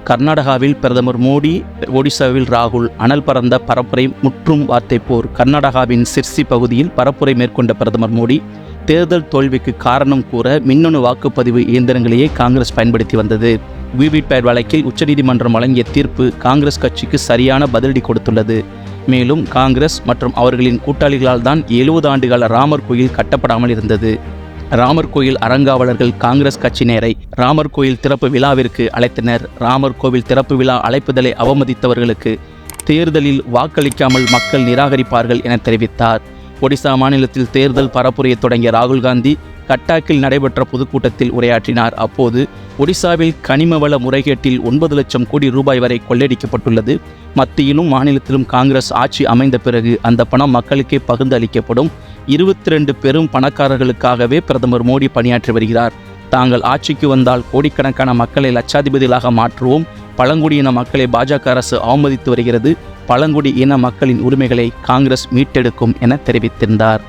கர்நாடகாவில் பிரதமர் மோடி, ஒடிசாவில் ராகுல். அனல் பறந்த பரப்புரை முற்றும் வார்த்தை போர். கர்நாடகாவின் சிர்சி பகுதியில் பரப்புரை மேற்கொண்ட பிரதமர் மோடி தேர்தல் தோல்விக்கு காரணம் கூற மின்னணு வாக்குப்பதிவு இயந்திரங்களையே காங்கிரஸ் பயன்படுத்தி வந்தது. விவிபேட் வழக்கில் உச்சநீதிமன்றம் வழங்கிய தீர்ப்பு காங்கிரஸ் கட்சிக்கு சரியான பதிலடி கொடுத்துள்ளது. மேலும் காங்கிரஸ் மற்றும் அவர்களின் கூட்டாளிகளால் தான் 70 ஆண்டுகால ராமர் கோயில் கட்டப்படாமல் இருந்தது. ராமர் கோயில் அறங்காவலர்கள் காங்கிரஸ் கட்சியினரை ராமர் கோயில் திறப்பு விழாவிற்கு அழைத்தனர். ராமர் கோவில் திறப்பு விழா அழைப்புதலை அவமதித்தவர்களுக்கு தேர்தலில் வாக்களிக்காமல் மக்கள் நிராகரிப்பார்கள் என தெரிவித்தார். ஒடிசா மாநிலத்தில் தேர்தல் பரப்புரையை தொடங்கிய ராகுல் காந்தி கட்டாக்கில் நடைபெற்ற பொதுக்கூட்டத்தில் உரையாற்றினார். அப்போது ஒடிசாவில் கனிம வள முறைகேட்டில் 9 லட்சம் கோடி ரூபாய் வரை கொள்ளையடிக்கப்பட்டுள்ளது. மத்தியிலும் மாநிலத்திலும் காங்கிரஸ் ஆட்சி அமைந்த பிறகு அந்த பணம் மக்களுக்கே பகிர்ந்து அளிக்கப்படும். 22 பெரும் பணக்காரர்களுக்காகவே பிரதமர் மோடி பணியாற்றி வருகிறார். தாங்கள் ஆட்சிக்கு வந்தால் கோடிக்கணக்கான மக்களை லட்சாதிபதிகளாக மாற்றுவோம். பழங்குடியின மக்களை பாஜக அரசு அவமதித்து வருகிறது. பழங்குடி இன மக்களின் உரிமைகளை காங்கிரஸ் மீட்டெடுக்கும் என தெரிவித்திருந்தார்.